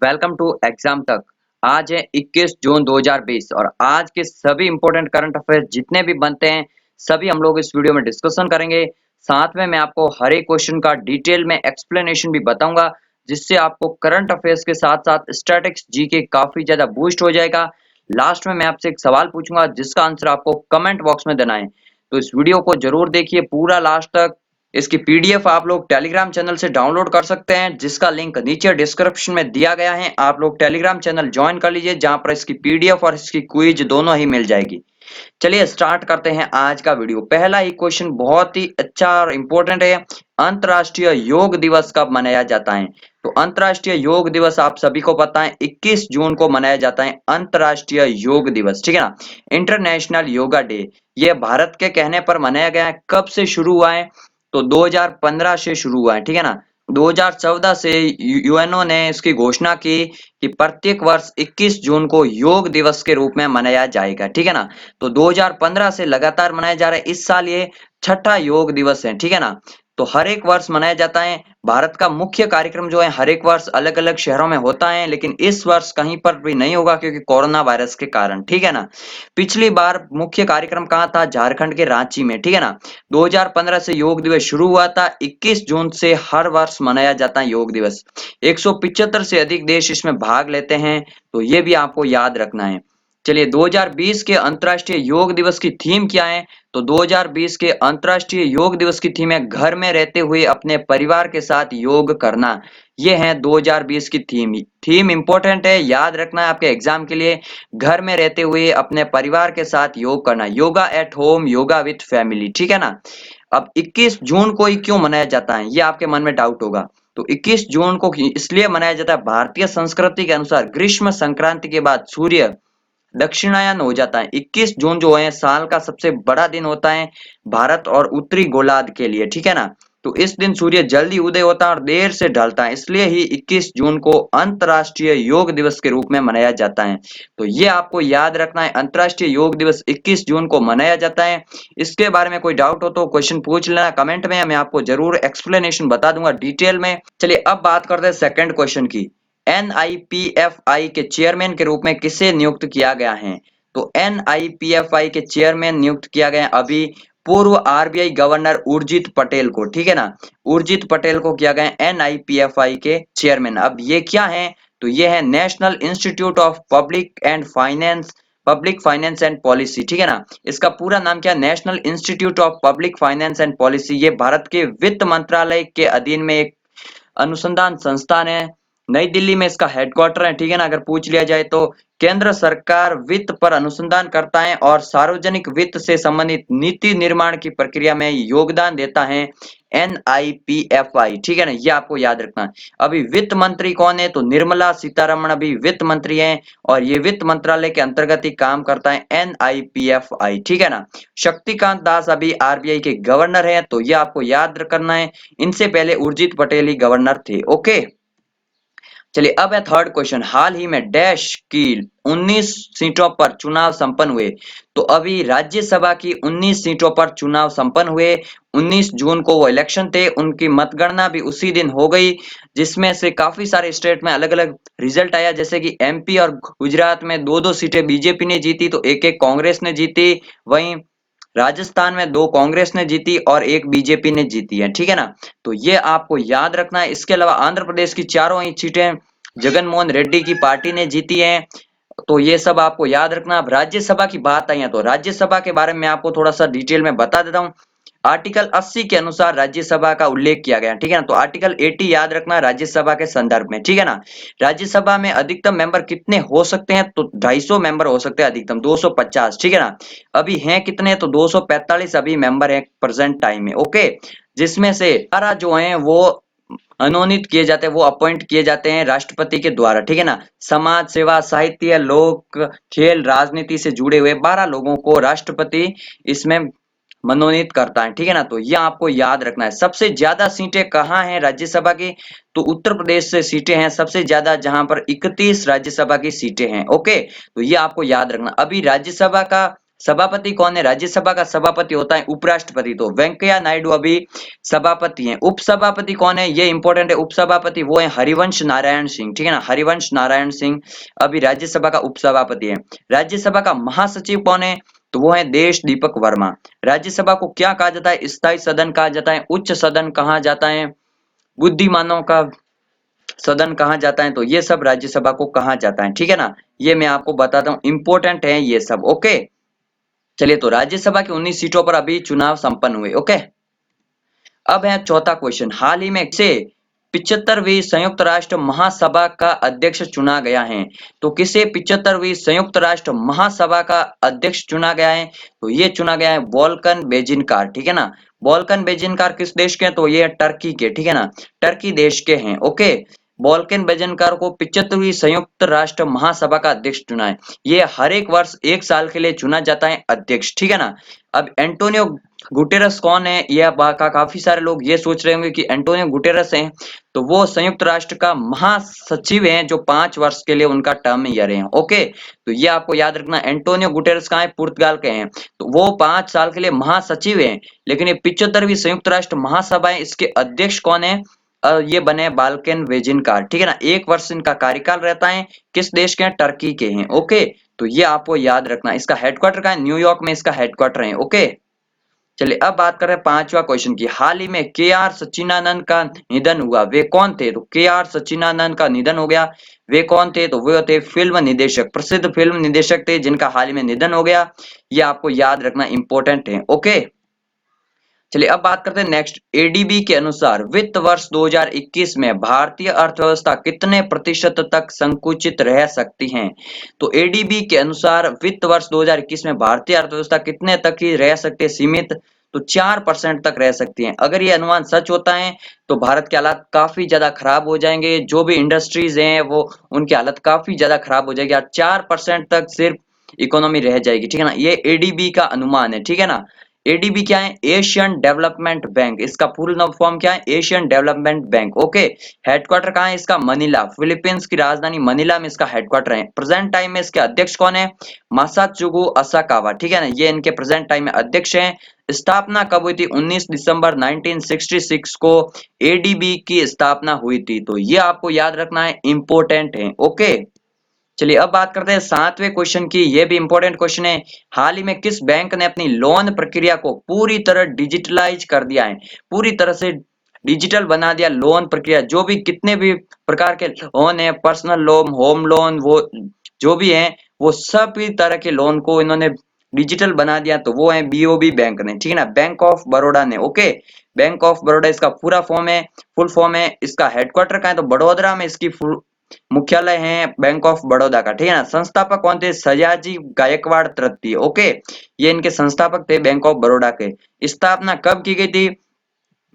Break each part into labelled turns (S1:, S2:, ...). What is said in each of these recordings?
S1: Welcome to exam तक। आज है 21 जून 2020 और आज के सभी इंपॉर्टेंट करंट अफेयर्स जितने भी बनते हैं सभी हम लोग इस वीडियो में डिस्कशन करेंगे। साथ में मैं आपको हर एक क्वेश्चन का डिटेल में एक्सप्लेनेशन भी बताऊंगा, जिससे आपको करंट अफेयर्स के साथ साथ स्टैटिक्स जीके काफी ज्यादा बूस्ट हो जाएगा। लास्ट में मैं आपसे एक सवाल पूछूंगा जिसका आंसर आपको कमेंट बॉक्स में देना है, तो इस वीडियो को जरूर देखिए पूरा लास्ट तक। इसकी पीडीएफ आप लोग टेलीग्राम चैनल से डाउनलोड कर सकते हैं, जिसका लिंक नीचे डिस्क्रिप्शन में दिया गया है। आप लोग टेलीग्राम चैनल ज्वाइन कर लीजिए, जहां पर इसकी पीडीएफ और इसकी क्विज दोनों ही मिल जाएगी। चलिए स्टार्ट करते हैं आज का वीडियो। पहला ही क्वेश्चन बहुत ही अच्छा और इम्पोर्टेंट है। अंतर्राष्ट्रीय योग दिवस कब मनाया जाता है? तो अंतर्राष्ट्रीय योग दिवस आप सभी को पता है 21 जून को मनाया जाता है अंतर्राष्ट्रीय योग दिवस, ठीक है ना। International yoga day. ये भारत के कहने पर मनाया गया है। कब से शुरू हुआ है? तो 2015 से शुरू हुआ है, ठीक है ना। 2014 से यूएनओ ने इसकी घोषणा की कि प्रत्येक वर्ष 21 जून को योग दिवस के रूप में मनाया जाएगा, ठीक है ना। तो 2015 से लगातार मनाया जा रहा है। इस साल ये छठा योग दिवस है, ठीक है ना। तो हर एक वर्ष मनाया जाता है। भारत का मुख्य कार्यक्रम जो है हर एक वर्ष अलग अलग शहरों में होता है, लेकिन इस वर्ष कहीं पर भी नहीं होगा क्योंकि कोरोना वायरस के कारण, ठीक है ना। पिछली बार मुख्य कार्यक्रम कहाँ था? झारखंड के रांची में, ठीक है ना। 2015 से योग दिवस शुरू हुआ था। 21 जून से हर वर्ष मनाया जाता है योग दिवस। 175 से अधिक देश इसमें भाग लेते हैं, तो ये भी आपको याद रखना है। चलिए 2020 के अंतर्राष्ट्रीय योग दिवस की थीम क्या है? तो 2020 के अंतर्राष्ट्रीय योग दिवस की थीम है घर में रहते हुए अपने परिवार के साथ योग करना। ये है 2020 की थीम। थीम इंपॉर्टेंट है, याद रखना है आपके एग्जाम के लिए। घर में रहते हुए अपने परिवार के साथ योग करना, yoga at home, yoga with family, ठीक है ना। अब 21 जून को ही क्यों मनाया जाता है, ये आपके मन में डाउट होगा। तो 21 जून को इसलिए मनाया जाता है, भारतीय संस्कृति के अनुसार ग्रीष्म संक्रांति के बाद सूर्य दक्षिणायन हो जाता है। 21 जून जो है साल का सबसे बड़ा दिन होता है भारत और उत्तरी गोलार्ध के लिए, ठीक है ना। तो इस दिन सूर्य जल्दी उदय होता है और देर से ढलता है, इसलिए ही 21 जून को अंतर्राष्ट्रीय योग दिवस के रूप में मनाया जाता है। तो ये आपको याद रखना है, अंतर्राष्ट्रीय योग दिवस 21 जून को मनाया जाता है। इसके बारे में कोई डाउट हो तो क्वेश्चन पूछ लेना कमेंट में, मैं आपको जरूर एक्सप्लेनेशन बता दूंगा डिटेल में। चलिए अब बात करते हैं सेकंड क्वेश्चन की। एनआईपीएफआई के चेयरमैन के रूप में किसे नियुक्त किया गया है? तो एनआईपीएफआई के चेयरमैन नियुक्त किया गया है अभी पूर्व आरबीआई गवर्नर उर्जित पटेल को, ठीक है ना। उर्जित पटेल को किया गया है एनआईपीएफआई के चेयरमैन। अब ये क्या है? तो ये है national institute of public finance and policy, ठीक है ना। इसका पूरा नाम क्या है? National institute of public finance and policy. ये भारत के वित्त मंत्रालय के अधीन में एक अनुसंधान संस्थान है। नई दिल्ली में इसका हेडक्वार्टर है, ठीक है ना। अगर पूछ लिया जाए तो केंद्र सरकार वित्त पर अनुसंधान करता है और सार्वजनिक वित्त से संबंधित नीति निर्माण की प्रक्रिया में योगदान देता है एनआईपीएफआई, ठीक है ना। ये आपको याद रखना है। अभी वित्त मंत्री कौन है? तो निर्मला सीतारमण अभी वित्त मंत्री हैं और ये वित्त मंत्रालय के अंतर्गत ही काम करता है एनआईपीएफआई, ठीक है ना। शक्तिकांत दास अभी आरबीआई के गवर्नर हैं, तो ये आपको याद करना है। इनसे पहले उर्जित पटेल ही गवर्नर थे, ओके। चलिए अब है थर्ड क्वेश्चन। हाल ही में डैश की 19 सीटों पर चुनाव संपन्न हुए। तो अभी राज्यसभा की 19 सीटों पर चुनाव संपन्न हुए। 19 जून को वो इलेक्शन थे, उनकी मतगणना भी उसी दिन हो गई, जिसमें से काफी सारे स्टेट में अलग अलग रिजल्ट आया। जैसे कि एमपी और गुजरात में दो दो सीटें बीजेपी ने जीती तो एक एक कांग्रेस ने जीती। वहीं राजस्थान में दो कांग्रेस ने जीती और एक बीजेपी ने जीती है, ठीक है ना। तो ये आपको याद रखना है। इसके अलावा आंध्र प्रदेश की चारों ही सीटें जगन मोहन रेड्डी की पार्टी ने जीती है, तो ये सब आपको याद रखना। अब राज्यसभा की बात आई है तो राज्यसभा के बारे में आपको थोड़ा सा डिटेल में बता देता हूँ। आर्टिकल 80 के अनुसार राज्यसभा का उल्लेख किया गया, ठीक है ना। तो आर्टिकल 80 याद रखना राज्यसभा के संदर्भ में, ठीक है ना। राज्यसभा में अधिकतम मेंबर कितने हो सकते हैं? तो 250 मेंबर हो सकते हैं, अधिकतम 250, ठीक है ना। अभी हैं कितने? तो 245 अभी मेंबर हैं प्रेजेंट टाइम में, ओके। जिसमें से 12 जो हैं वो मनोनीत किए जाते हैं, वो अपॉइंट किए जाते हैं राष्ट्रपति के द्वारा, ठीक है ना। समाज सेवा, साहित्य, लोक, खेल, राजनीति से जुड़े हुए 12 लोगों को राष्ट्रपति इसमें मनोनीत करता है, ठीक है ना। तो यह आपको याद रखना है। सबसे ज्यादा सीटें कहाँ हैं राज्यसभा की? तो उत्तर प्रदेश से सीटें हैं सबसे ज्यादा, जहां पर 31 राज्यसभा की सीटें हैं, ओके। तो ये आपको याद रखना। अभी राज्यसभा का सभापति कौन है? राज्यसभा का सभापति होता है उपराष्ट्रपति, तो वेंकैया नायडू अभी सभापति हैं। उपसभापति कौन है? ये इंपॉर्टेंट है। उपसभापति वो है हरिवंश नारायण सिंह, ठीक है ना, हरिवंश नारायण सिंह अभी राज्यसभा का उपसभापति है। राज्यसभा का महासचिव कौन है? तो वो है देश दीपक वर्मा। राज्यसभा को क्या कहा जाता है? स्थायी सदन कहा जाता है, उच्च सदन कहा जाता है, बुद्धिमानों का सदन कहा जाता है, तो ये सब राज्यसभा को कहा जाता है, ठीक है ना। ये मैं आपको बताता हूँ, इंपॉर्टेंट है ये सब। ओके, चलिए, तो राज्यसभा की 19 सीटों पर अभी चुनाव संपन्न हुए। ओके, अब है चौथा क्वेश्चन, हाल ही में से 75वीं संयुक्त राष्ट्र महासभा का अध्यक्ष चुना गया है? तो किसे 75वीं संयुक्त राष्ट्र महासभा का अध्यक्ष चुना गया है? तो ये चुना गया है वोल्कन बेजिनकार, ठीक है ना। वोल्कन बेजिनकार किस देश के हैं? तो ये टर्की के, ठीक है ना, टर्की देश के हैं। ओके, वोल्कन बेजिनकार को 75वीं संयुक्त राष्ट्र महासभा का अध्यक्ष चुना है। ये हर एक वर्ष 1 साल के लिए चुना जाता है अध्यक्ष, ठीक है ना। अब एंटोनियो गुटेरस कौन है? यह काफी सारे लोग ये सोच रहे होंगे कि एंटोनियो गुटेरस हैं, तो वो संयुक्त राष्ट्र का महासचिव हैं जो 5 वर्ष के लिए उनका टर्म ईयर है। ओके, तो ये आपको याद रखना, एंटोनियो गुटेरस कहाँ है? पुर्तगाल के हैं, तो वो 5 साल के लिए महासचिव हैं। लेकिन ये 75वीं संयुक्त राष्ट्र महासभा है, इसके अध्यक्ष कौन है? ये बने बाल्कन वेजिनकार, ठीक है ना। 1 वर्ष इनका कार्यकाल रहता है। किस देश के हैं? टर्की के हैं। ओके, तो ये आपको याद रखना। इसका हेडक्वार्टर कहाँ है? न्यूयॉर्क में इसका हेडक्वार्टर है। ओके, चलिए अब बात कर रहे हैं पांचवा क्वेश्चन की, हाल ही में के आर सच्चिदानंद का निधन हुआ, वे कौन थे? तो के आर सच्चिदानंद का निधन हो गया। वे कौन थे? तो वे थे फिल्म निदेशक, प्रसिद्ध फिल्म निदेशक थे जिनका हाल ही में निधन हो गया। ये आपको याद रखना इंपॉर्टेंट है। ओके, चलिए अब बात करते हैं नेक्स्ट, एडीबी के अनुसार वित्त वर्ष 2021 में भारतीय अर्थव्यवस्था कितने प्रतिशत तक संकुचित रह सकती है? तो एडीबी के अनुसार वित्त वर्ष 2021 में भारतीय अर्थव्यवस्था कितने तक ही रह सकती है सीमित? तो 4% तक रह सकती है। अगर ये अनुमान सच होता है तो भारत के हालात काफी ज्यादा खराब हो जाएंगे, जो भी इंडस्ट्रीज हैं वो उनकी हालत काफी ज्यादा खराब हो जाएगी। 4% तक सिर्फ इकोनॉमी रह जाएगी, ठीक है ना। ये एडीबी का अनुमान है, ठीक है ना। एडीबी क्या है? एशियन डेवलपमेंट बैंक, इसका फुल फॉर्म क्या है? Asian development bank. Okay, headquarter कहाँ है इसका? मनीला, फिलीपींस की राजधानी मनीला में इसका हेडक्वार्टर है। प्रेजेंट टाइम में इसके अध्यक्ष कौन है? मासाचुगु असाकावा, ठीक है ना, ये इनके प्रेजेंट टाइम में अध्यक्ष हैं। स्थापना कब हुई थी? 19 दिसंबर 1966 को एडीबी की स्थापना हुई थी, तो ये आपको याद रखना है, इंपॉर्टेंट है। ओके, चलिए अब बात करते हैं 7वें क्वेश्चन की, ये भी इंपॉर्टेंट क्वेश्चन है, हाल ही में किस बैंक ने अपनी लोन प्रक्रिया को पूरी तरह डिजिटलाइज कर दिया है? पूरी तरह से डिजिटल बना दिया लोन प्रक्रिया, जो भी कितने भी प्रकार के लोन है, पर्सनल लोन, होम लोन, वो जो भी है, वो सभी तरह के लोन को इन्होंने डिजिटल बना दिया, तो वो है बीओबी बैंक ने, ठीक है ना, बैंक ऑफ बड़ौदा ने। ओके, बैंक ऑफ बड़ौदा इसका पूरा फॉर्म है, फुल फॉर्म है। इसका हेडक्वार्टर कहाँ है? तो बड़ोदरा में इसकी फुल मुख्यालय है बैंक ऑफ बड़ौदा का, ठीक है ना। संस्थापक कौन थे? सयाजी गायकवाड़ तृतीय। ओके, ये इनके संस्थापक थे बैंक ऑफ बड़ौदा के। स्थापना कब की गई थी?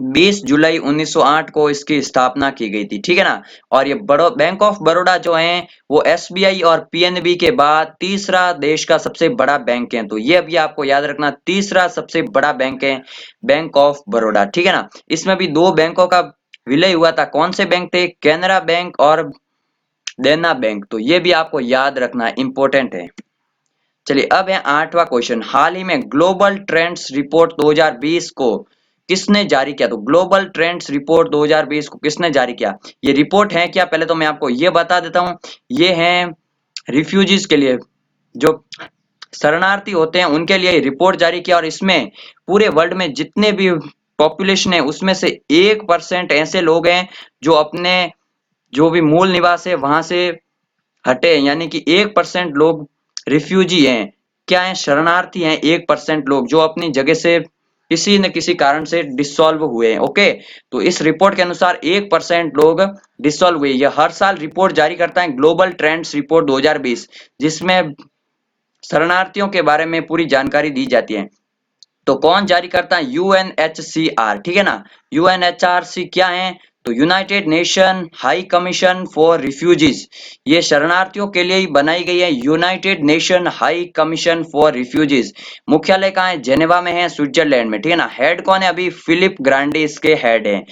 S1: 20 जुलाई 1908 को इसकी स्थापना की गई थी, ठीक है ना। और ये बड़ो बैंक ऑफ बड़ौदा जो है वो एसबीआई और पीएनबी के बाद तीसरा देश का सबसे बड़ा बैंक है, तो ये भी आपको याद रखना, तीसरा सबसे बड़ा बैंक है बैंक ऑफ बड़ौदा, ठीक है ना। इसमें भी दो बैंकों का विलय हुआ था, कौन से बैंक थे? कैनरा बैंक और देना बैंक, तो ये भी आपको याद रखना इंपॉर्टेंट है। चलिए अब है 8वां क्वेश्चन, हाल ही में ग्लोबल ट्रेंड्स रिपोर्ट 2020 को किसने जारी किया? तो ग्लोबल ट्रेंड्स रिपोर्ट 2020 को किसने जारी किया? ये रिपोर्ट है क्या? पहले तो मैं आपको ये बता देता हूँ, ये है रिफ्यूजीज के लिए, जो शरणार्थी होते हैं उनके लिए रिपोर्ट जारी किया, और इसमें पूरे वर्ल्ड में जितने भी पॉपुलेशन है उसमें से 1% ऐसे लोग हैं जो अपने जो भी मूल निवास है वहां से हटे, यानी कि 1% लोग रिफ्यूजी हैं, क्या है? शरणार्थी हैं 1% लोग, जो अपनी जगह से किसी न किसी कारण से डिसॉल्व हुए हैं। ओके, तो इस रिपोर्ट के अनुसार 1% लोग डिसॉल्व हुए। यह हर साल रिपोर्ट जारी करता है ग्लोबल ट्रेंड्स रिपोर्ट 2020, जिसमें शरणार्थियों के बारे में पूरी जानकारी दी जाती है। तो कौन जारी करता है? यूएनएचसीआर, ठीक है ना। यूएनएचआरसी क्या है? तो United nation high commission for refugees, ये शरणार्थियों के लिए ही बनाई गई है, United nation high commission for refugees. मुख्यालय कहाँ है? जेनेवा में है, स्विट्जरलैंड में, ठीक है ना। हेड कौन है? अभी फिलिप ग्रांडी इसके हेड है।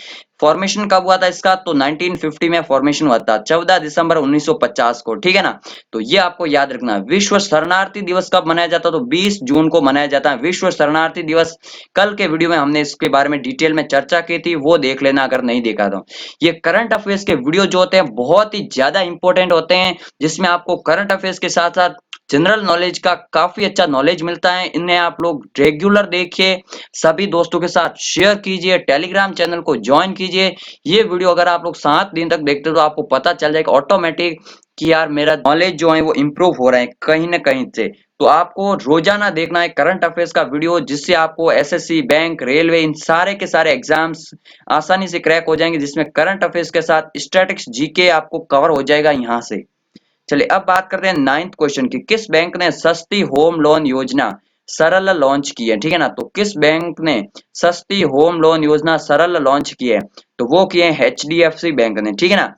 S1: फॉर्मेशन कब हुआ था इसका? तो 1950 में फॉर्मेशन हुआ था, 14 दिसंबर 1950 को, ठीक है ना। तो ये आपको याद रखना है। विश्व शरणार्थी दिवस कब मनाया जाता है? तो 20 जून को मनाया जाता है विश्व शरणार्थी दिवस। कल के वीडियो में हमने इसके बारे में डिटेल में चर्चा की थी, वो देख लेना अगर नहीं देखा तो। ये करंट अफेयर्स के वीडियो जो होते हैं बहुत ही ज्यादा इंपॉर्टेंट होते हैं, जिसमें आपको करंट अफेयर्स के साथ साथ जनरल नॉलेज का काफी अच्छा नॉलेज मिलता है। इन्हें आप लोग रेगुलर देखिए, सभी दोस्तों के साथ शेयर कीजिए, टेलीग्राम चैनल को ज्वाइन कीजिए। ये वीडियो अगर आप लोग 7 दिन तक देखते हो तो आपको पता चल जाएगा ऑटोमेटिक कि यार मेरा नॉलेज जो है वो इम्प्रूव हो रहा है कहीं ना कहीं से। तो आपको रोजाना देखना है करंट अफेयर्स का वीडियो, जिससे आपको एसएससी, बैंक, रेलवे, इन सारे के सारे एग्जाम्स आसानी से क्रैक हो जाएंगे, जिसमें करंट अफेयर्स के साथ स्टैटिक्स, जीके आपको कवर हो जाएगा यहाँ से। चलिए अब बात करते हैं 9th क्वेश्चन की। किस बैंक ने सस्ती होम लोन योजना सरल लॉन्च की है? ठीक है ना। तो किस बैंक ने सस्ती होम लोन योजना सरल लॉन्च की है? तो वो किए एचडीएफसी बैंक ने, ठीक है ना।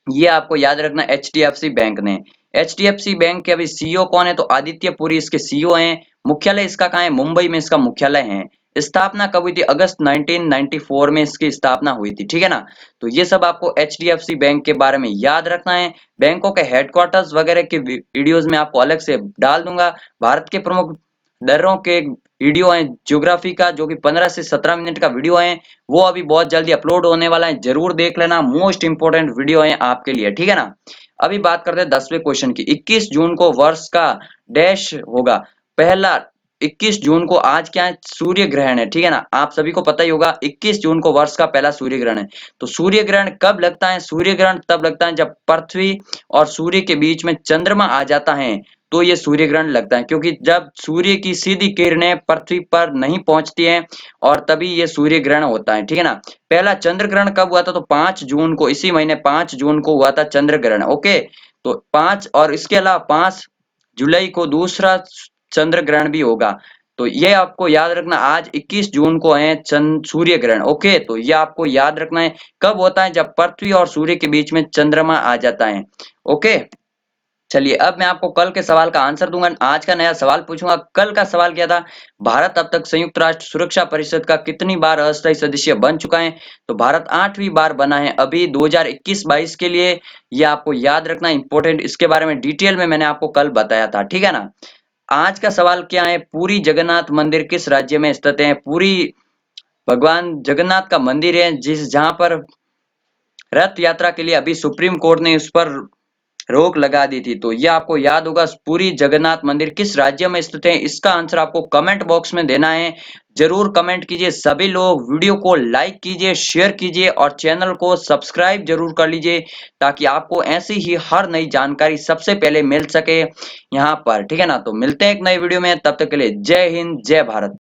S1: ये आपको याद रखना, एचडीएफसी बैंक ने। एचडीएफसी बैंक के अभी सीईओ कौन है? तो आदित्य पुरी इसके सीईओ हैं। मुख्यालय इसका कहाँ है? मुंबई में इसका मुख्यालय है। स्थापना कब हुई थी? अगस्त 1994 में इसकी स्थापना हुई थी, ठीक है ना। तो ये सब आपको एचडीएफसी बैंक के बारे में याद रखना है। बैंकों के हेडक्वार्टर्स वगैरह के वीडियोस में आपको अलग से डाल दूंगा। भारत के प्रमुख दरों के वीडियो है ज्योग्राफी का, जो कि 15 से 17 मिनट का वीडियो है, वो अभी बहुत जल्दी अपलोड होने वाला है, जरूर देख लेना। मोस्ट इंपोर्टेंट वीडियो है आपके लिए, ठीक है ना। अभी बात करते हैं 10वें क्वेश्चन की। 21 जून को वर्ष का डैश होगा? पहला 21 जून को आज क्या है? सूर्य ग्रहण है, ठीक है ना। आप सभी को पता ही होगा 21 जून को वर्ष का पहला सूर्य ग्रहण है। तो सूर्य ग्रहण कब लगता है? सूर्य ग्रहण तब लगता है जब पृथ्वी और सूर्य के बीच में चंद्रमा आ जाता है, तो ये सूर्य ग्रहण लगता है। क्योंकि जब सूर्य की सीधी किरणें पृथ्वी पर नहीं पहुंचती हैं, और तभी ये सूर्य ग्रहण होता है, ठीक है ना। पहला चंद्र ग्रहण कब हुआ था? तो 5 जून को, इसी महीने 5 जून को हुआ था चंद्र ग्रहण, ओके। तो 5, और इसके अलावा 5 जुलाई को दूसरा चंद्र ग्रहण भी होगा। तो ये आपको याद रखना, आज 21 जून को है चंद्र सूर्य ग्रहण, ओके। तो ये आपको याद रखना है कब होता है? जब पृथ्वी और सूर्य के बीच में चंद्रमा आ जाता है, ओके। चलिए अब मैं आपको कल के सवाल का आंसर दूंगा। आज का नया सवाल पूछूंगा। कल का सवाल क्या था? भारत अब तक संयुक्त राष्ट्र सुरक्षा परिषद का कितनी बार अस्थायी सदस्य बन चुका है? तो भारत 8वीं बार बना है अभी 2021-22 के लिए। ये आपको याद रखना इंपॉर्टेंट, इसके बारे में डिटेल में मैंने आपको कल बताया था, ठीक है ना। आज का सवाल क्या है? पूरी जगन्नाथ मंदिर किस राज्य में स्थित है? पूरी भगवान जगन्नाथ का मंदिर है, जिस जहां पर रथ यात्रा के लिए अभी सुप्रीम कोर्ट ने उस पर रोक लगा दी थी। तो ये आपको याद होगा, पुरी जगन्नाथ मंदिर किस राज्य में स्थित है? इसका आंसर आपको कमेंट बॉक्स में देना है। जरूर कमेंट कीजिए सभी लोग, वीडियो को लाइक कीजिए, शेयर कीजिए और चैनल को सब्सक्राइब जरूर कर लीजिए, ताकि आपको ऐसी ही हर नई जानकारी सबसे पहले मिल सके यहाँ पर, ठीक है ना। तो मिलते हैं एक नए वीडियो में, तब तक के लिए जय हिंद, जय भारत।